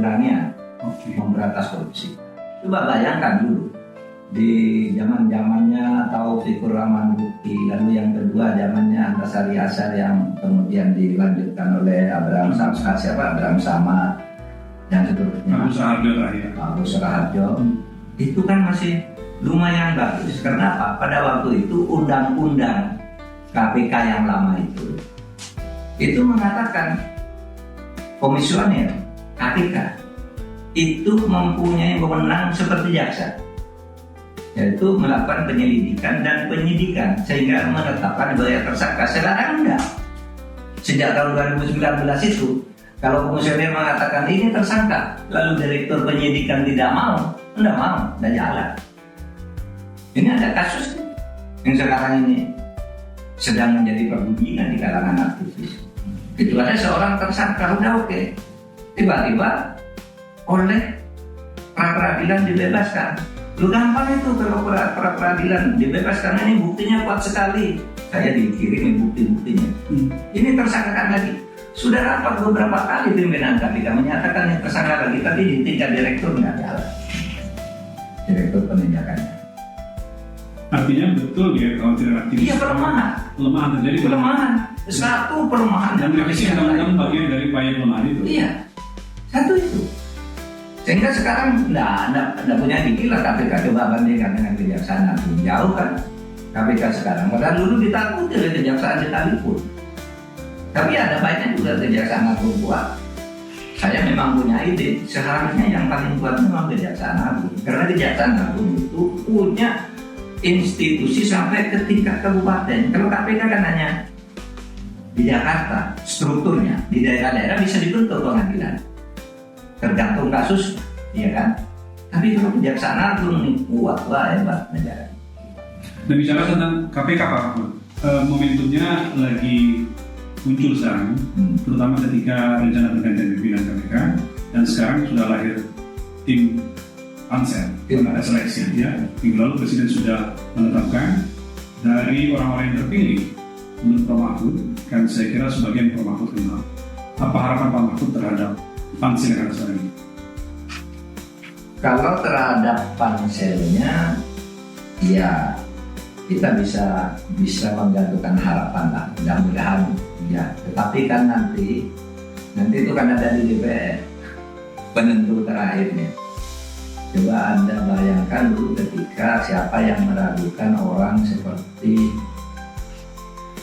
keberanian memberantas korupsi. Coba bayangkan dulu di zamannya Taufikur Rahman Bukti, lalu yang kedua zamannya Antasari Ashar yang kemudian dilanjutkan oleh Abraham Samad dan seterusnya. Abu Suharjo itu kan masih lumayan bagus. Karena apa? Pada waktu itu undang-undang KPK yang lama itu mengatakan komisioner KPK itu mempunyai wewenang seperti jaksa, yaitu melakukan penyelidikan dan penyidikan sehingga menetapkan bahwa tersangka. Sekarang enggak. Sejak tahun 2019 itu, kalau komisioner mengatakan ini tersangka, lalu direktur penyidikan tidak mau, enggak jalan. Ini ada kasus yang sekarang ini sedang menjadi perbincangan di kalangan aktivis. Itu ada seorang tersangka, udah oke. Tiba-tiba oleh pra-peradilan dibebaskan. Lu gampang itu kalau pra-peradilan dibebaskan, ini buktinya kuat sekali. Saya dikirimi bukti-buktinya. Ini tersangkakan lagi. Sudah rapat beberapa kali pimpinan KPK menyatakan yang tersangka lagi, tapi di tingkat direktur nggak jalan. Direktur penindakannya. Artinya betul ya kalau tidak aktivis. Iya, pelemahan terjadi. Satu pelemahan. Dan revisi undang-undang bagian dari upaya pelemahan itu. Iya, satu itu. Sehingga sekarang nggak punya gigi lah KPK. Coba bandingkan dengan Kejaksaan Agung, jauh kan KPK sekarang. Padahal dulu ditakuti oleh Kejaksaan sekalipun. Tapi ada banyak juga Kejaksaan Agung kuat. Saya memang punya ide, seharusnya yang paling kuat memang Kejaksaan Agung. Karena Kejaksaan Agung itu punya institusi sampai ke tingkat kabupaten. Kalau KPK kan hanya di Jakarta, strukturnya di daerah-daerah bisa dibentuk pengadilan. Tergantung kasus, ya kan. Tapi kalau Kejaksaan Agung ini kuat, hebat negara. Dan bicara tentang KPK Pak Ahmad, momentumnya lagi muncul sekarang, terutama ketika rencana pergantian pimpinan KPK, dan sekarang sudah lahir tim pansel, ada seleksi. Ya, minggu lalu Presiden sudah menetapkan dari orang-orang yang terpilih menurut Pak Mahfud, kan saya kira sebagian Pak Mahfud kenal. Apa harapan Pak Mahfud terhadap pansel yang ada sekarang ini? Kalau terhadap panselnya, ya kita bisa menggantungkan harapan lah, mudah-mudahan ya. Tetapi kan nanti itu kan ada di DPR penentu terakhirnya. Coba Anda bayangkan dulu ketika siapa yang meragukan orang seperti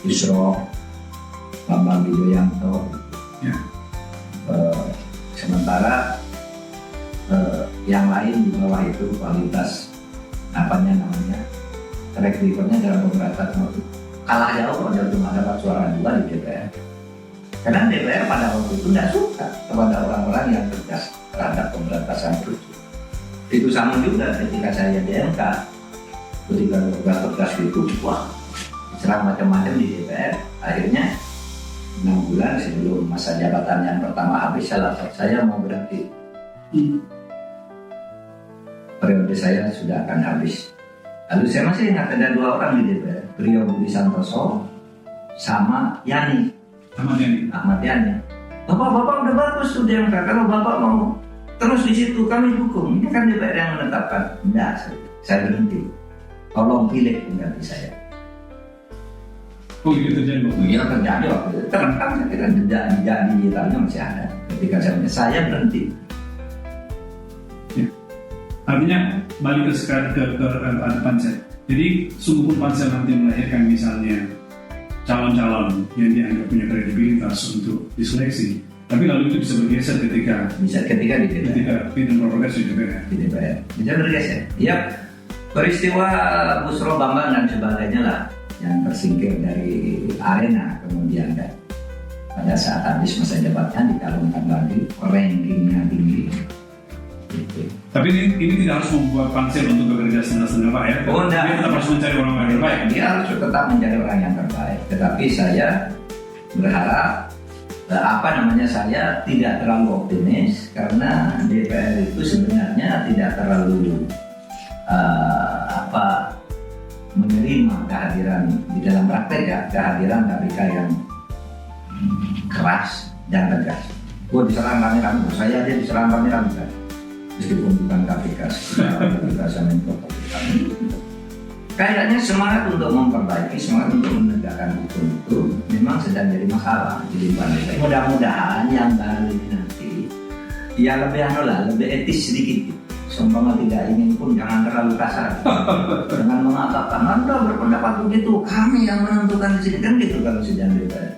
Yusro, Bambang Wijoyanto, ya. Sementara yang lain di bawah itu kualitas track recordnya dalam beberapa waktu kalah jauh, cuma dapat suara 2 di DPR. Karena DPR pada waktu itu tidak suka kepada orang-orang yang tegas terhadap pemberantasan korupsi. Itu sama juga ketika saya di MK, ketika tugas itu, diserang macam-macam di DPR. Akhirnya 6 bulan sebelum masa jabatan yang pertama habis, saya mau berhenti. Periode saya sudah akan habis. Lalu saya masih ingat ada 2 orang di DPR, Priyo Budi Santoso sama Ahmad Yani. Bapak udah bagus tuh di MK, kalau Bapak mau terus di situ kami dukung. Ini kan DPR yang menetapkan. Enggak, saya berhenti. Tolong pilih pengganti saya. Oh, itu terjadi waktu itu? Iya, terjadi waktu itu. Terekam, saya kira jejak digitalnya masih ada. Ketika saya berhenti. Ya. Artinya balik ke pansel. Jadi sungguh pun pansel nanti melahirkan misalnya calon-calon yang dianggap punya kredibilitas untuk diseleksi. Tapi lalu itu bisa bergeser ketika fit and proper test di DPR. Bisa bergeser. Ya, peristiwa Busro Bambang dan sebagainya lah yang tersingkir dari arena kemudian kan pada saat habis masa jabatannya dicalonkan lagi, rankingnya tinggi. Gitu. Tapi ini tidak harus membuat pansel untuk bekerja setengah-setengah Pak ya? Oh, enggak. Dia tetap harus mencari orang yang terbaik. Dia harus tetap mencari orang yang terbaik. Tetapi saya berharap saya tidak terlalu optimis karena DPR itu sebenarnya tidak terlalu menerima kehadiran di dalam praktek ya, kehadiran KPK yang keras dan tegas. diserang rame-rame, saya aja diserang rame-rame kan. Meskipun bukan KPK, saya Menko kami. Kayaknya semangat untuk memperbaiki, semangat untuk menegakkan hukum itu memang sedang jadi masalah di lingkungan DPR. Mudah-mudahan yang baru ini nanti ya lebih etis sedikit. Seumpama tidak ingin pun jangan terlalu kasar. Dengan mengatakan Anda berpendapat begitu, kami yang menentukan di sini kan gitu kalau sedang DPR.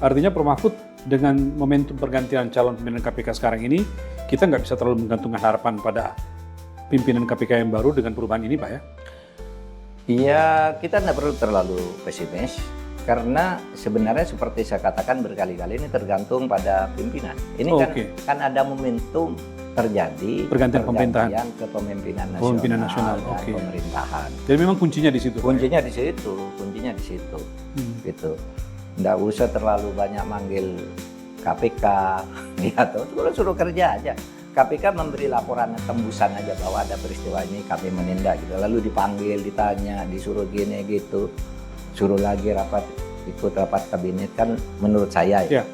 Artinya Prof. Mahfud dengan momentum pergantian calon pimpinan KPK sekarang ini, kita nggak bisa terlalu menggantungkan harapan pada pimpinan KPK yang baru dengan perubahan ini, Pak ya? Iya, kita tidak perlu terlalu pesimis karena sebenarnya seperti saya katakan berkali-kali ini tergantung pada pimpinan. Ini kan ada momentum terjadi pergantian pemerintahan kepemimpinan nasional dan pemerintahan. Jadi memang kuncinya di situ. Kuncinya di situ, gitu. Nggak usah terlalu banyak manggil KPK, atau suruh kerja aja. KPK memberi laporan tembusan aja bahwa ada peristiwa ini kami menindak gitu. Lalu dipanggil, ditanya, disuruh gini gitu, suruh lagi ikut rapat kabinet kan menurut saya ya.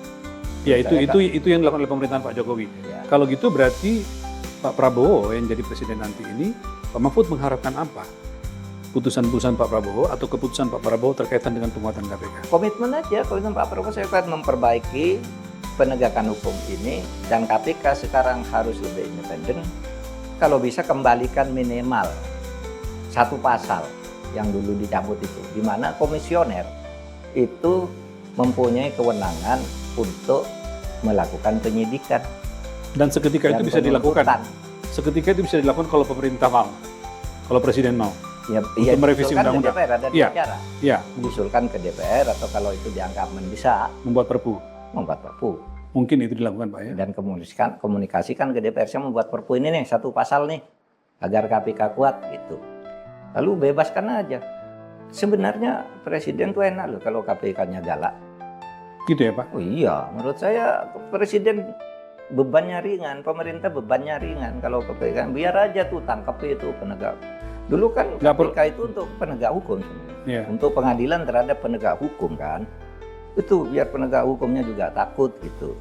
Ya itu yang dilakukan oleh pemerintahan Pak Jokowi. Ya. Kalau gitu berarti Pak Prabowo yang jadi presiden nanti ini, Pak Mahfud mengharapkan apa? Putusan-putusan Pak Prabowo atau keputusan Pak Prabowo terkaitan dengan penguatan KPK? Komitmen Pak Prabowo saya akan memperbaiki penegakan hukum ini dan KPK sekarang harus lebih independen. Kalau bisa kembalikan minimal satu pasal yang dulu dicabut itu, di mana komisioner itu mempunyai kewenangan untuk melakukan penyidikan. Dan seketika itu bisa dilakukan. Seketika itu bisa dilakukan kalau pemerintah mau, kalau presiden mau. Untuk merevisi undang-undang. DPR ada dua cara. Iya. Mengusulkan ke DPR atau kalau itu dianggap bisa membuat perpu. Mungkin itu dilakukan Pak ya. Dan komunikasikan ke DPR, saya membuat perpu ini nih, satu pasal nih, agar KPK kuat gitu. Lalu bebaskan aja. Sebenarnya presiden tuh enak loh kalau KPK-nya galak. Gitu ya Pak? Oh iya, menurut saya presiden bebannya ringan, pemerintah bebannya ringan. Kalau KPK biar aja tuh tangkap itu penegak. Dulu kan KPK itu untuk penegak hukum sebenarnya. Untuk pengadilan terhadap penegak hukum kan. Itu biar penegak hukumnya juga takut gitu.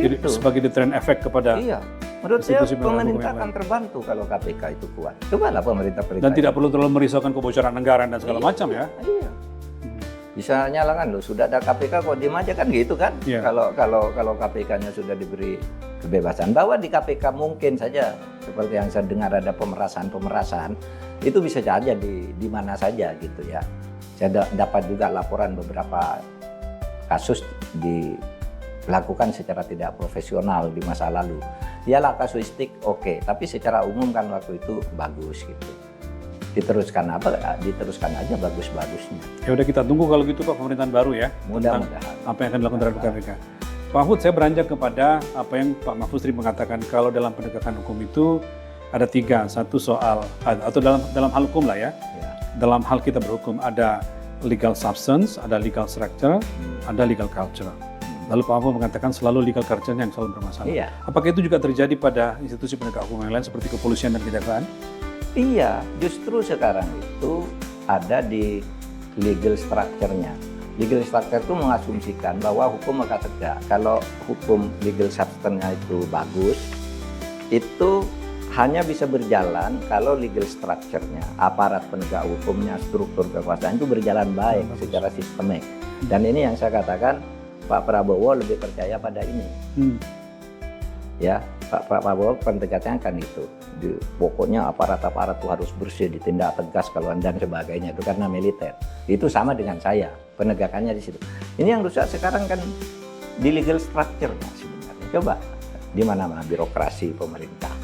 Jadi sebagai deterrent efek kepada menurut saya pemerintah akan terbantu kalau KPK itu kuat. Cobalah pemerintah dan tidak perlu terlalu merisaukan kebocoran anggaran dan segala macam ya. Iya. Bisa nyalakan loh, sudah ada KPK kok diem aja kan gitu kan. Kalau KPK-nya sudah diberi kebebasan, bahwa di KPK mungkin saja seperti yang saya dengar ada pemerasan itu bisa saja di mana saja gitu ya. Saya dapat juga laporan beberapa kasus dilakukan secara tidak profesional di masa lalu. Dialah kasuistik tapi secara umum kan waktu itu bagus gitu. Diteruskan aja bagus-bagusnya. Ya udah kita tunggu kalau gitu Pak pemerintahan baru ya. Mudah-mudahan. Apa yang akan dilakukan terhadap KPK. Pak Mahfud, saya beranjak kepada apa yang Pak Mahfud sering mengatakan kalau dalam penegakan hukum itu ada 3, satu soal atau dalam hal hukum lah ya. Dalam hal kita berhukum ada legal substance, ada legal structure, ada legal culture. Lalu Pak Mahfud mengatakan selalu legal culture yang selalu bermasalah. Iya. Apakah itu juga terjadi pada institusi penegak hukum yang lain seperti kepolisian dan kejaksaan? Iya, justru sekarang itu ada di legal structure-nya. Legal structure itu mengasumsikan bahwa hukum akan tegak. Kalau hukum legal substance-nya itu bagus, itu hanya bisa berjalan kalau legal structure-nya, aparat penegak hukumnya, struktur kekuasaan itu berjalan baik secara sistemik. Dan ini yang saya katakan, Pak Prabowo lebih percaya pada ini. Ya, Pak Prabowo pendekatannya kan itu. Pokoknya aparat-aparat itu harus bersih, ditindak tegas kalau dan sebagainya itu karena militer. Itu sama dengan saya, penegakannya di situ. Ini yang rusak sekarang kan di legal structure-nya sebenarnya. Coba di mana-mana birokrasi pemerintah.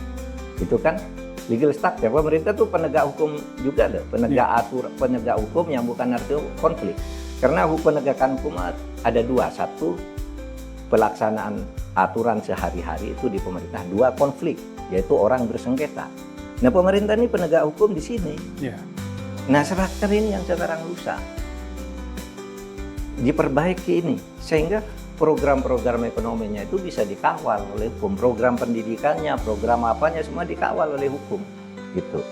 Itu kan legal structure. Pemerintah tuh penegak hukum juga loh, penegak hukum yang bukan arti konflik. Karena penegakan hukum ada 2, 1 pelaksanaan aturan sehari-hari itu di pemerintah, 2 konflik, yaitu orang bersengketa. Nah pemerintah ini penegak hukum di sini. Nah struktur ini yang sekarang rusak. Diperbaiki ini sehingga program-program ekonominya itu bisa dikawal oleh hukum, program pendidikannya, program apanya semua dikawal oleh hukum, gitu.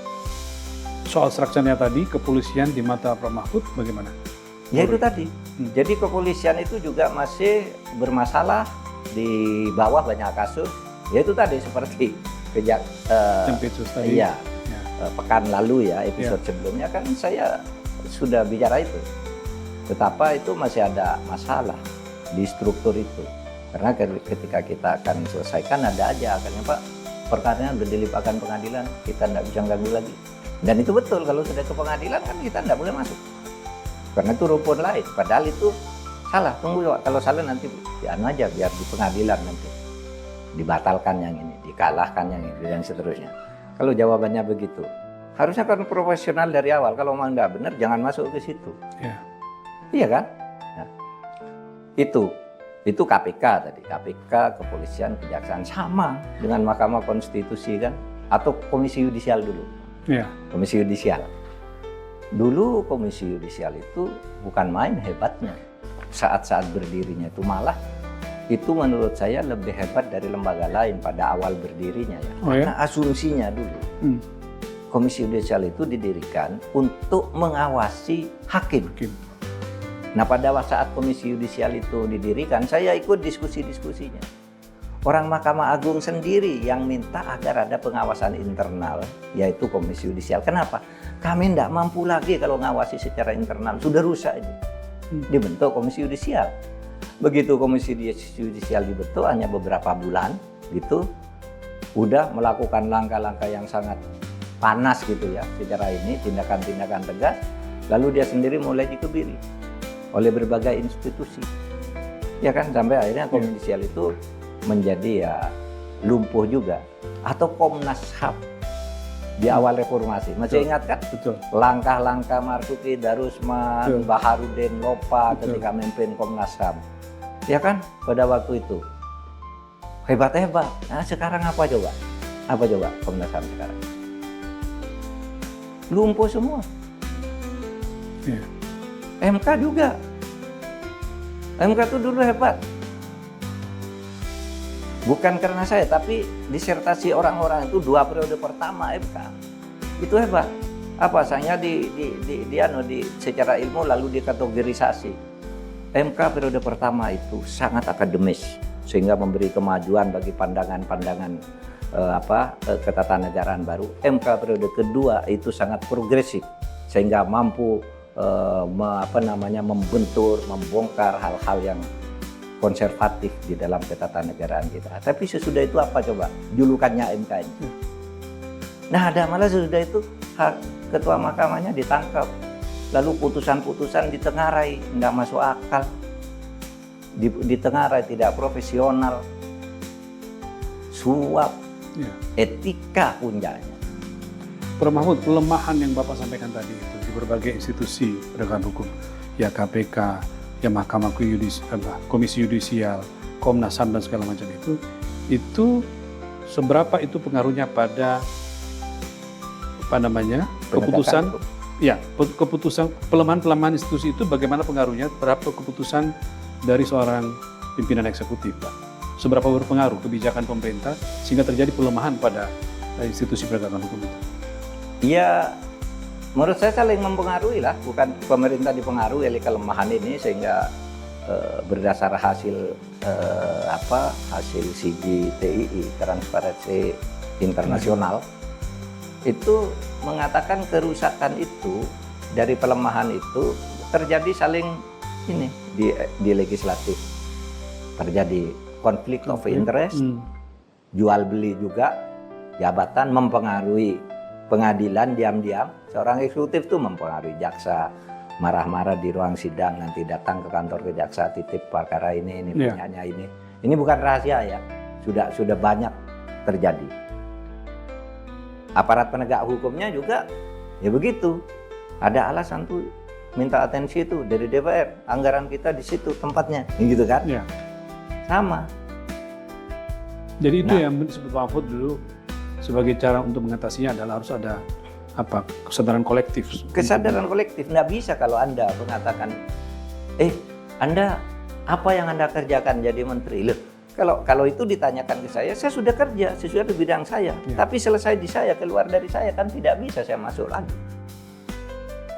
Soal strukturnya tadi, kepolisian di mata Prof. Mahfud bagaimana? Ya itu tadi. Jadi kepolisian itu juga masih bermasalah di bawah banyak kasus. Ya itu tadi seperti Tempitsus tadi. iya, pekan lalu ya, episode sebelumnya kan saya sudah bicara itu. Betapa itu masih ada masalah di struktur itu. Karena ketika kita akan selesaikan ada aja akhirnya Pak, perkaranya sudah dilimpahkan pengadilan, kita tidak bisa ganggu lagi. Dan itu betul, kalau sudah ke pengadilan kan kita tidak boleh masuk. Karena itu rumpun lain, padahal itu salah. Tunggu Pak, kalau salah nanti dianu aja biar di pengadilan nanti dibatalkan yang ini, dikalahkan yang ini dan seterusnya. Kalau jawabannya begitu, harusnya kan profesional dari awal. Kalau memang nggak benar, jangan masuk ke situ. Ya. Iya kan? Nah, itu KPK tadi, KPK, kepolisian, kejaksaan sama dengan Mahkamah Konstitusi kan, atau Komisi Yudisial dulu. Ya. Komisi Yudisial. Dulu Komisi Yudisial itu bukan main hebatnya. Saat-saat berdirinya itu malah itu menurut saya lebih hebat dari lembaga lain pada awal berdirinya ya. Oh ya? Karena asumsinya dulu Komisi Yudisial itu didirikan untuk mengawasi hakim. Nah pada saat Komisi Yudisial itu didirikan, saya ikut diskusi-diskusinya. Orang Mahkamah Agung sendiri yang minta agar ada pengawasan internal, yaitu Komisi Yudisial. Kenapa? Kami tidak mampu lagi kalau ngawasi secara internal, sudah rusak ini. Dibentuk Komisi Yudisial. Begitu Komisi Yudisial dibentuk hanya beberapa bulan gitu, udah melakukan langkah-langkah yang sangat panas gitu ya, secara ini tindakan-tindakan tegas, lalu dia sendiri mulai dikebiri oleh berbagai institusi, ya kan, sampai akhirnya Komisi Yudisial itu menjadi ya lumpuh juga. Atau Komnas HAM di awal reformasi, masih ingat kan? Betul. Langkah-langkah Marzuki Darusman, Baharudin Lopa ketika memimpin Komnas HAM, ya kan, pada waktu itu hebat-hebat. Nah sekarang apa coba? Apa coba Komnas HAM sekarang? Lumpuh semua. Ya. MK juga. MK itu dulu hebat. Bukan karena saya, tapi disertasi orang-orang itu 2 periode pertama MK itu hebat. Apa saya secara ilmu lalu dikategorisasi. MK periode pertama itu sangat akademis sehingga memberi kemajuan bagi pandangan-pandangan ketatanegaraan baru. MK periode kedua itu sangat progresif sehingga mampu membentur, membongkar hal-hal yang konservatif di dalam ketatanegaraan kita. Tapi sesudah itu apa coba julukannya MK ini? Nah ada malah sesudah itu ketua mahkamahnya ditangkap, lalu putusan-putusan ditengarai, tidak masuk akal, ditengarai tidak profesional, suap, etika puncaknya. Prof. Mahfud, pelemahan yang Bapak sampaikan tadi itu di berbagai institusi penegakan hukum, ya KPK, ya Mahkamah Komisi Yudisial, Komnas HAM dan segala macam itu seberapa itu pengaruhnya pada keputusan, ya keputusan pelemahan institusi itu bagaimana pengaruhnya terhadap keputusan dari seorang pimpinan eksekutif, Pak? Seberapa berpengaruh kebijakan pemerintah sehingga terjadi pelemahan pada institusi penegakan hukum itu? Ya, menurut saya saling mempengaruhi lah, bukan pemerintah dipengaruhi oleh kelemahan ini sehingga berdasar hasil hasil CGTII, Transparansi Internasional, itu mengatakan kerusakan itu dari pelemahan itu terjadi saling ini di legislatif, terjadi konflik of interest, jual beli juga, jabatan mempengaruhi pengadilan diam-diam, seorang eksekutif itu mempengaruhi jaksa, marah-marah di ruang sidang, nanti datang ke kantor kejaksa, titip perkara ini punyanya ini. Ini bukan rahasia ya, sudah banyak terjadi. Aparat penegak hukumnya juga ya begitu. Ada alasan tuh minta atensi itu dari DPR, anggaran kita di situ tempatnya, gitu kan? Ya. Sama. Jadi itu yang disebut Pak Mahfud dulu sebagai cara untuk mengatasinya adalah harus ada kesadaran kolektif. Kesadaran kolektif. Nggak bisa kalau Anda mengatakan, Anda apa yang Anda kerjakan jadi menteri? Loh, kalau itu ditanyakan ke saya sudah kerja sesuai di bidang saya. Ya. Tapi selesai di saya, keluar dari saya kan tidak bisa saya masuk lagi.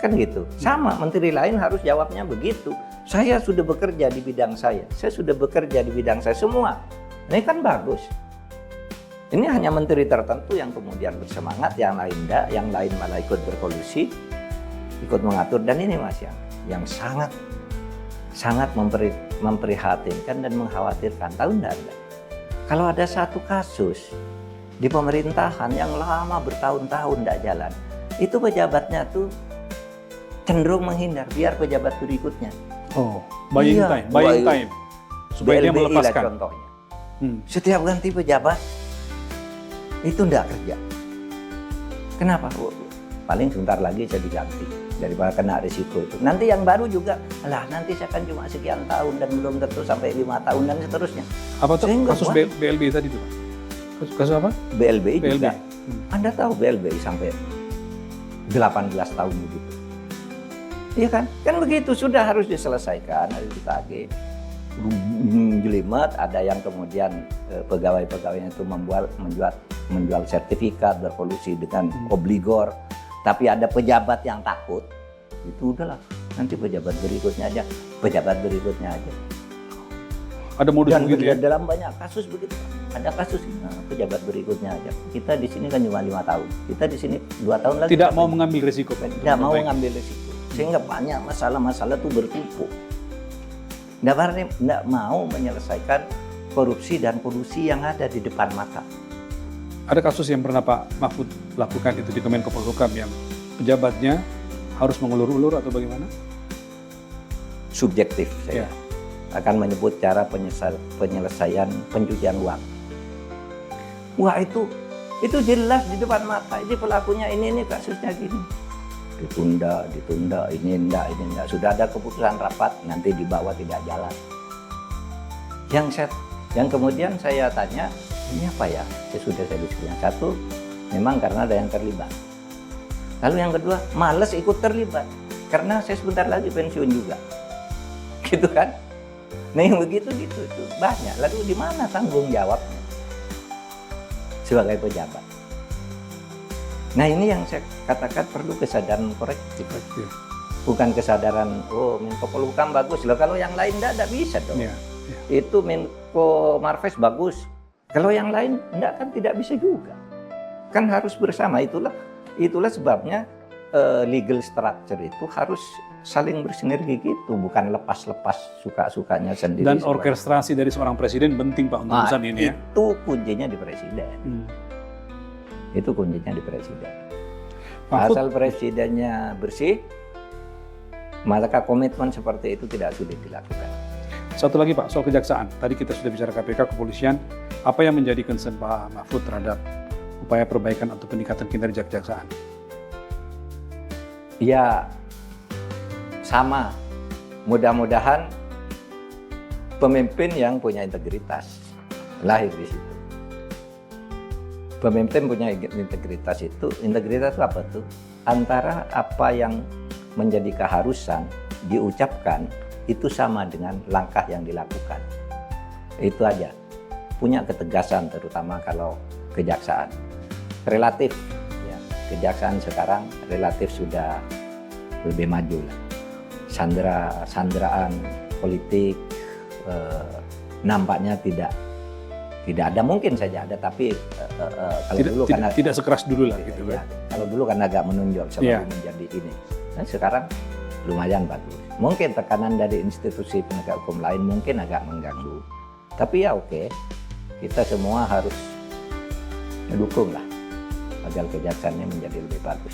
Kan gitu. Sama, menteri lain harus jawabnya begitu. Saya sudah bekerja di bidang saya sudah bekerja di bidang saya semua. Ini kan bagus. Ini hanya menteri tertentu yang kemudian bersemangat, yang lain enggak, yang lain malah ikut berkolusi, ikut mengatur. Dan ini Mas yang sangat memprihatinkan dan mengkhawatirkan. Tahu enggak? Kalau ada satu kasus di pemerintahan yang lama bertahun-tahun enggak jalan, itu pejabatnya tuh cenderung menghindar biar pejabat berikutnya. Oh, buying time. Supaya dia BLBI lah melepaskan. contohnya. Setiap ganti pejabat itu enggak kerja. Kenapa? Paling sebentar lagi saya diganti daripada kena risiko itu. Nanti yang baru juga, nanti saya kan cuma sekian tahun dan belum tentu sampai 5 tahun dan seterusnya. Apa tuh Sehingga kasus BLBI tadi tuh, Pak? Kasus apa? BLBI juga. Anda Anda tahu BLBI sampai 18 tahun begitu. Iya kan? Kan begitu, sudah harus diselesaikan, harus ditagih. Jelimet, ada yang kemudian pegawai-pegawainya itu menjual sertifikat berkolusi dengan obligor. Tapi ada pejabat yang takut, itu udahlah, nanti pejabat berikutnya aja. Ada modus Dan begitu ya? dalam banyak kasus begitu. Ada kasus pejabat berikutnya aja. Kita di sini kan cuma 5 tahun. Kita di sini 2 tahun lagi. Tidak mau mengambil risiko, Pak. Tidak mau mengambil risiko. Sehingga banyak masalah-masalah itu bertumpuk. Tidak mau menyelesaikan korupsi dan kolusi yang ada di depan mata. Ada kasus yang pernah Pak Mahfud lakukan itu di Kemenko Polhukam yang pejabatnya harus mengulur-ulur atau bagaimana? Subjektif saya akan menyebut cara penyelesaian pencucian uang. Wah itu jelas di depan mata. Ini pelakunya ini kasusnya gini. Ditunda, ini enggak. Sudah ada keputusan rapat, nanti dibawa tidak jalan. Yang kemudian saya tanya, ini apa ya? Sudah saya diskusikan. Satu, memang karena ada yang terlibat. Lalu yang kedua, males ikut terlibat. Karena saya sebentar lagi pensiun juga. Gitu kan? Nah yang begitu itu banyak. Lalu di mana tanggung jawabnya sebagai pejabat? Nah ini yang saya katakan perlu kesadaran korektif. Bukan kesadaran, Menko Polhukam bagus loh. Kalau yang lain enggak bisa dong. Itu Menko Marves bagus. Kalau yang lain enggak kan tidak bisa juga. Kan harus bersama. Itulah sebabnya legal structure itu harus saling bersinergi gitu, bukan lepas-lepas suka-sukanya sendiri. Dan orkestrasi dari seorang presiden penting Pak untuk urusan ini ya. Itu kuncinya di presiden. Itu kuncinya di presiden. Asal presidennya bersih, maka komitmen seperti itu tidak sulit dilakukan. Satu lagi Pak, soal kejaksaan. Tadi kita sudah bicara KPK, kepolisian. Apa yang menjadi concern Pak Mahfud terhadap upaya perbaikan atau peningkatan kinerja kejaksaan? Ya, sama. Mudah-mudahan pemimpin yang punya integritas lahir di situ. Pemimpin punya integritas itu apa tuh? Antara apa yang menjadi keharusan diucapkan itu sama dengan langkah yang dilakukan. Itu aja. Punya ketegasan terutama kalau kejaksaan. Relatif ya, kejaksaan sekarang relatif sudah lebih maju lah. Sandraan politik nampaknya tidak ada, mungkin saja ada, tapi kalau dulu karena tidak sekeras dulu lah gitu ya, kalau dulu kan agak menonjol sebelum menjadi ini. Nah, sekarang lumayan bagus. Mungkin tekanan dari institusi penegak hukum lain mungkin agak mengganggu. Tapi ya oke, kita semua harus mendukung lah agar kejaksaannya menjadi lebih bagus.